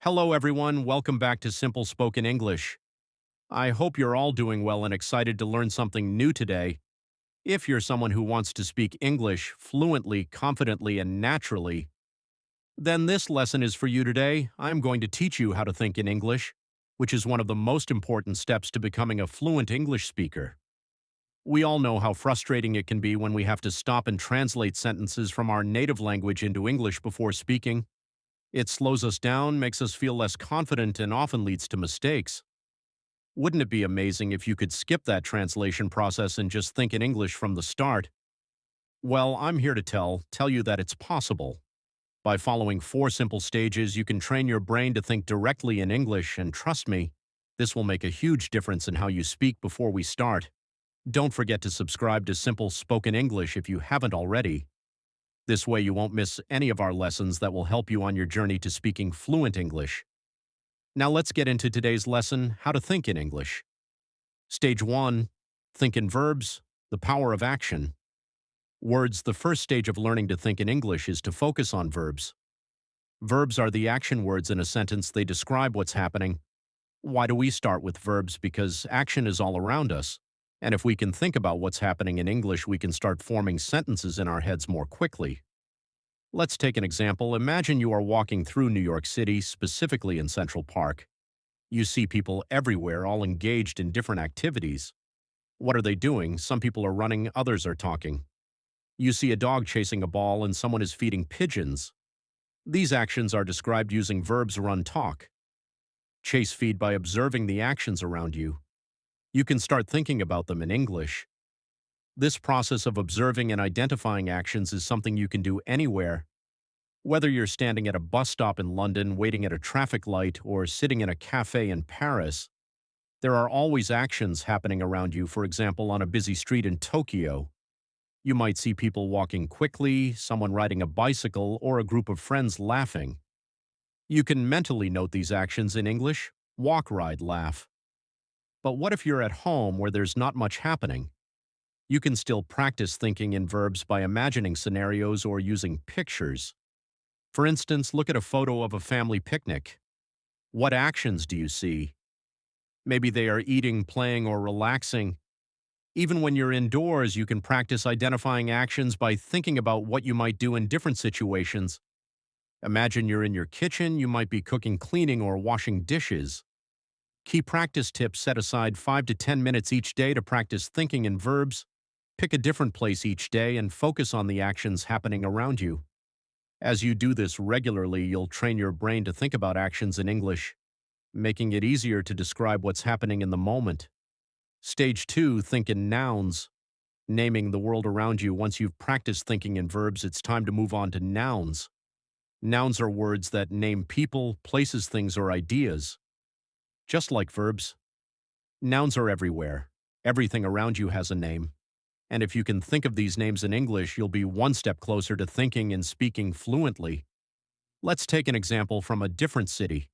Hello, everyone. Welcome back to Simple Spoken English. I hope you're all doing well and excited to learn something new today. If you're someone who wants to speak English fluently, confidently, and naturally, then this lesson is for you today. I'm going to teach you how to think in English, which is one of the most important steps to becoming a fluent English speaker. We all know how frustrating it can be when we have to stop and translate sentences from our native language into English before speaking. It slows us down, makes us feel less confident, and often leads to mistakes. Wouldn't it be amazing if you could skip that translation process and just think in English from the start? Well, I'm here to tell you that it's possible. By following 4 simple stages, you can train your brain to think directly in English, and trust me, this will make a huge difference in how you speak before we start. Don't forget to subscribe to Simple Spoken English if you haven't already. This way you won't miss any of our lessons that will help you on your journey to speaking fluent English. Now let's get into today's lesson, how to think in English. Stage 1, think in verbs, the power of action. Words. The first stage of learning to think in English is to focus on verbs. Verbs are the action words in a sentence. They describe what's happening. Why do we start with verbs? Because action is all around us. And if we can think about what's happening in English, we can start forming sentences in our heads more quickly. Let's take an example. Imagine you are walking through New York City, specifically in Central Park. You see people everywhere, all engaged in different activities. What are they doing? Some people are running, others are talking. You see a dog chasing a ball and someone is feeding pigeons. These actions are described using verbs run, talk. Chase, feed. By observing the actions around you, you can start thinking about them in English. This process of observing and identifying actions is something you can do anywhere. Whether you're standing at a bus stop in London, waiting at a traffic light, or sitting in a cafe in Paris, there are always actions happening around you. For example, on a busy street in Tokyo, you might see people walking quickly, someone riding a bicycle, or a group of friends laughing. You can mentally note these actions in English: walk, ride, laugh. But what if you're at home where there's not much happening? You can still practice thinking in verbs by imagining scenarios or using pictures. For instance, look at a photo of a family picnic. What actions do you see? Maybe they are eating, playing, or relaxing. Even when you're indoors, you can practice identifying actions by thinking about what you might do in different situations. Imagine you're in your kitchen, you might be cooking, cleaning, or washing dishes. Key practice tips: set aside 5 to 10 minutes each day to practice thinking in verbs. Pick a different place each day and focus on the actions happening around you. As you do this regularly, you'll train your brain to think about actions in English, making it easier to describe what's happening in the moment. Stage 2, think in nouns. Naming the world around you. Once you've practiced thinking in verbs, it's time to move on to nouns. Nouns are words that name people, places, things, or ideas. Just like verbs, nouns are everywhere. Everything around you has a name. And if you can think of these names in English, you'll be one step closer to thinking and speaking fluently. Let's take an example from a different city.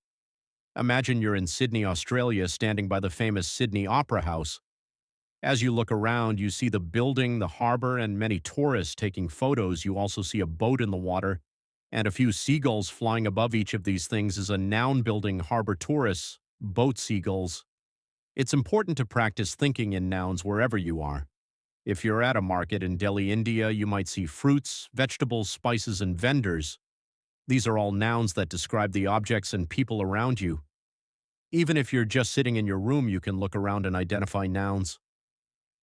Imagine you're in Sydney, Australia, standing by the famous Sydney Opera House. As you look around, you see the building, the harbor, and many tourists taking photos. You also see a boat in the water, and a few seagulls flying above. Each of these things is a noun: building, harbor, tourists, boat, seagulls. It's important to practice thinking in nouns wherever you are. If you're at a market in Delhi, India, you might see fruits, vegetables, spices, and vendors. These are all nouns that describe the objects and people around you. Even if you're just sitting in your room, you can look around and identify nouns.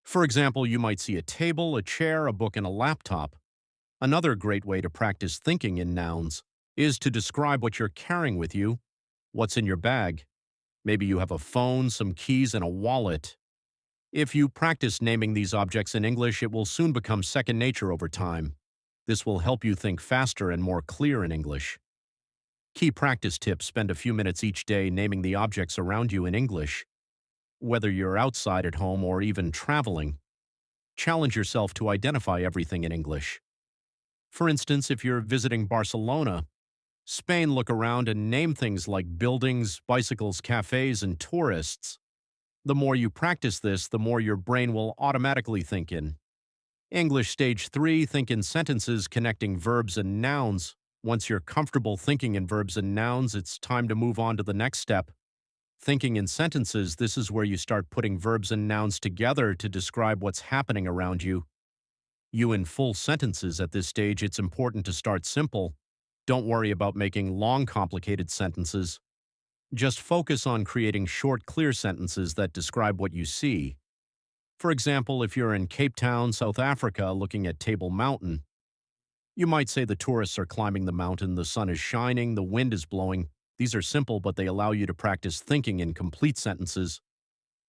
For example, you might see a table, a chair, a book, and a laptop. Another great way to practice thinking in nouns is to describe what you're carrying with you. What's in your bag? Maybe you have a phone, some keys, and a wallet. If you practice naming these objects in English, it will soon become second nature over time. This will help you think faster and more clear in English. Key practice tips: spend a few minutes each day naming the objects around you in English. Whether you're outside at home or even traveling, challenge yourself to identify everything in English. For instance, if you're visiting Barcelona, Spain, look around and name things like buildings, bicycles, cafes, and tourists. The more you practice this, the more your brain will automatically think in English. Stage 3, think in sentences, connecting verbs and nouns. Once you're comfortable thinking in verbs and nouns, it's time to move on to the next step. Thinking in sentences, this is where you start putting verbs and nouns together to describe what's happening around you. You in full sentences at this stage, it's important to start simple. Don't worry about making long, complicated sentences. Just focus on creating short, clear sentences that describe what you see. For example, if you're in Cape Town, South Africa, looking at Table Mountain, you might say the tourists are climbing the mountain, the sun is shining, the wind is blowing. These are simple, but they allow you to practice thinking in complete sentences.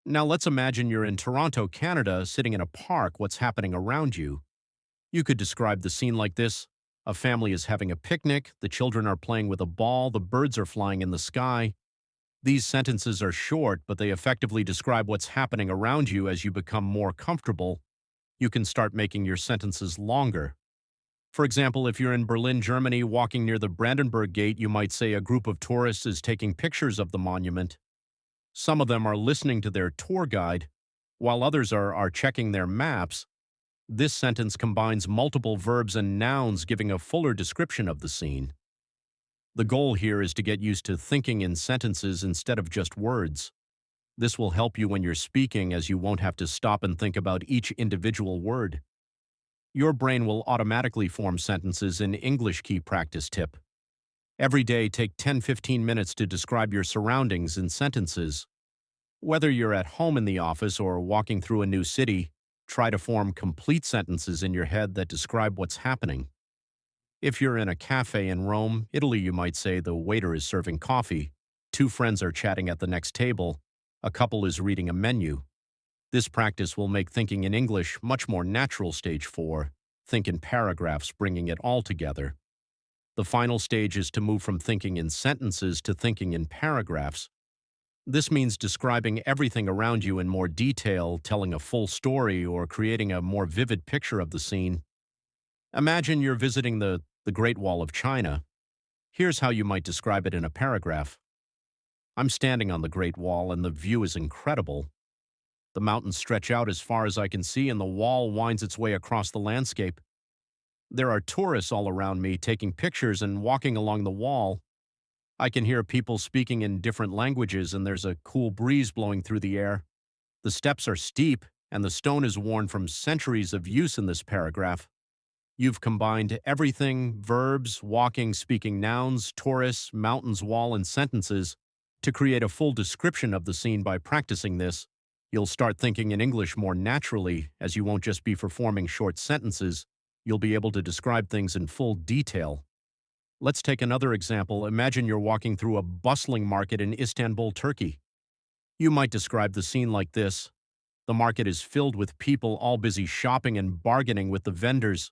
Now let's imagine you're in Toronto, Canada, sitting in a park. What's happening around you? You could describe the scene like this. A family is having a picnic, the children are playing with a ball, the birds are flying in the sky. These sentences are short, but they effectively describe what's happening around you. As you become more comfortable, you can start making your sentences longer. For example, if you're in Berlin, Germany, walking near the Brandenburg Gate, you might say a group of tourists is taking pictures of the monument. Some of them are listening to their tour guide, while others are checking their maps. This sentence combines multiple verbs and nouns, giving a fuller description of the scene. The goal here is to get used to thinking in sentences instead of just words. This will help you when you're speaking, as you won't have to stop and think about each individual word. Your brain will automatically form sentences in English. Key practice tip. Every day, take 10-15 minutes to describe your surroundings in sentences. Whether you're at home, in the office, or walking through a new city, try to form complete sentences in your head that describe what's happening. If you're in a cafe in Rome, Italy, you might say the waiter is serving coffee, two friends are chatting at the next table, a couple is reading a menu. This practice will make thinking in English much more natural. Stage 4. Think in paragraphs, bringing it all together. The final stage is to move from thinking in sentences to thinking in paragraphs. This means describing everything around you in more detail, telling a full story, or creating a more vivid picture of the scene. Imagine you're visiting the Great Wall of China. Here's how you might describe it in a paragraph. I'm standing on the Great Wall, and the view is incredible. The mountains stretch out as far as I can see, and the wall winds its way across the landscape. There are tourists all around me taking pictures and walking along the wall. I can hear people speaking in different languages, and there's a cool breeze blowing through the air. The steps are steep, and the stone is worn from centuries of use. In this paragraph, you've combined everything: verbs, walking, speaking, nouns, tourists, mountains, wall, and sentences to create a full description of the scene. By practicing this, you'll start thinking in English more naturally, as you won't just be performing short sentences. You'll be able to describe things in full detail. Let's take another example. Imagine you're walking through a bustling market in Istanbul, Turkey. You might describe the scene like this. The market is filled with people, all busy shopping and bargaining with the vendors.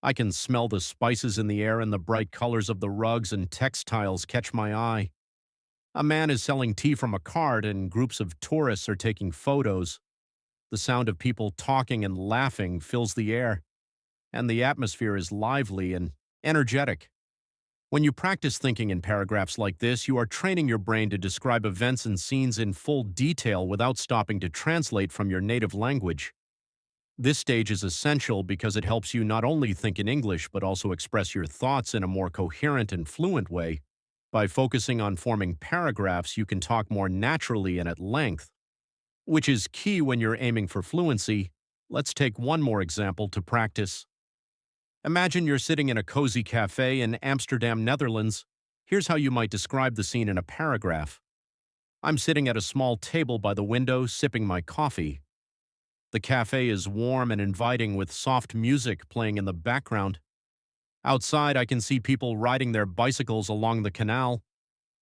I can smell the spices in the air, and the bright colors of the rugs and textiles catch my eye. A man is selling tea from a cart, and groups of tourists are taking photos. The sound of people talking and laughing fills the air, and the atmosphere is lively and energetic. When you practice thinking in paragraphs like this, you are training your brain to describe events and scenes in full detail without stopping to translate from your native language. This stage is essential because it helps you not only think in English but also express your thoughts in a more coherent and fluent way. By focusing on forming paragraphs, you can talk more naturally and at length, which is key when you're aiming for fluency. Let's take one more example to practice. Imagine you're sitting in a cozy cafe in Amsterdam, Netherlands. Here's how you might describe the scene in a paragraph. I'm sitting at a small table by the window, sipping my coffee. The cafe is warm and inviting, with soft music playing in the background. Outside, I can see people riding their bicycles along the canal.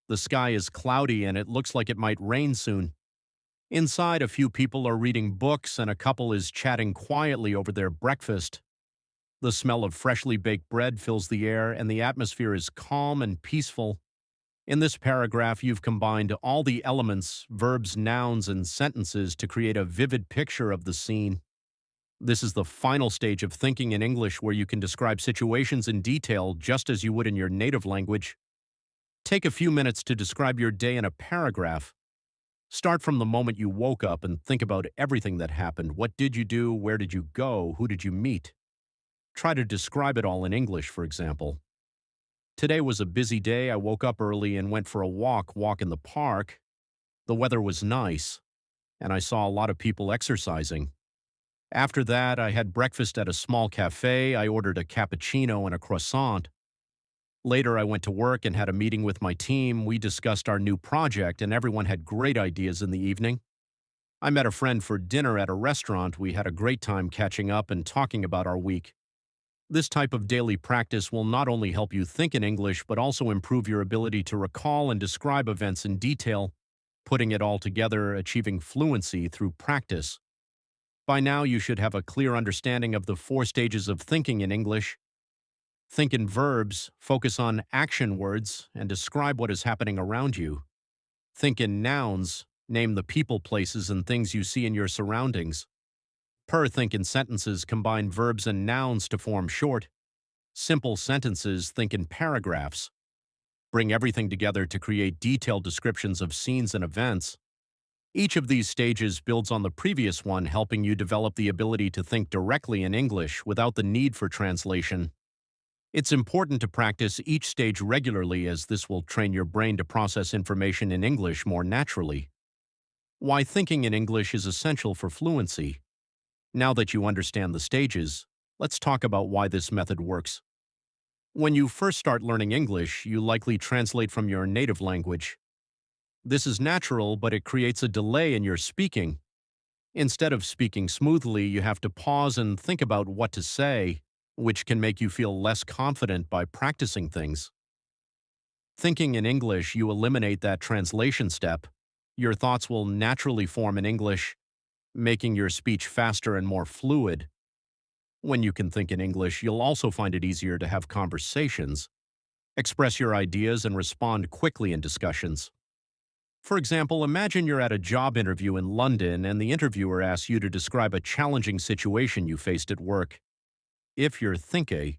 The sky is cloudy, and it looks like it might rain soon. Inside, a few people are reading books, and a couple is chatting quietly over their breakfast. The smell of freshly baked bread fills the air, and the atmosphere is calm and peaceful. In this paragraph, you've combined all the elements, verbs, nouns, and sentences to create a vivid picture of the scene. This is the final stage of thinking in English, where you can describe situations in detail just as you would in your native language. Take a few minutes to describe your day in a paragraph. Start from the moment you woke up and think about everything that happened. What did you do? Where did you go? Who did you meet? Try to describe it all in English, for example. Today was a busy day. I woke up early and went for a walk in the park. The weather was nice, and I saw a lot of people exercising. After that, I had breakfast at a small cafe. I ordered a cappuccino and a croissant. Later, I went to work and had a meeting with my team. We discussed our new project, and everyone had great ideas in the evening. I met a friend for dinner at a restaurant. We had a great time catching up and talking about our week. This type of daily practice will not only help you think in English, but also improve your ability to recall and describe events in detail, putting it all together, achieving fluency through practice. By now, you should have a clear understanding of the 4 stages of thinking in English. Think in verbs, focus on action words, and describe what is happening around you. Think in nouns, name the people, places, and things you see in your surroundings. Think in sentences, combine verbs and nouns to form short, simple sentences. Think in paragraphs. Bring everything together to create detailed descriptions of scenes and events. Each of these stages builds on the previous one, helping you develop the ability to think directly in English without the need for translation. It's important to practice each stage regularly, as this will train your brain to process information in English more naturally. Why thinking in English is essential for fluency. Now that you understand the stages, let's talk about why this method works. When you first start learning English, you likely translate from your native language. This is natural, but it creates a delay in your speaking. Instead of speaking smoothly, you have to pause and think about what to say, which can make you feel less confident by practicing things. Thinking in English, you eliminate that translation step. Your thoughts will naturally form in English, making your speech faster and more fluid. When you can think in English, you'll also find it easier to have conversations, express your ideas, and respond quickly in discussions. For example, imagine you're at a job interview in London and the interviewer asks you to describe a challenging situation you faced at work. If you're thinking,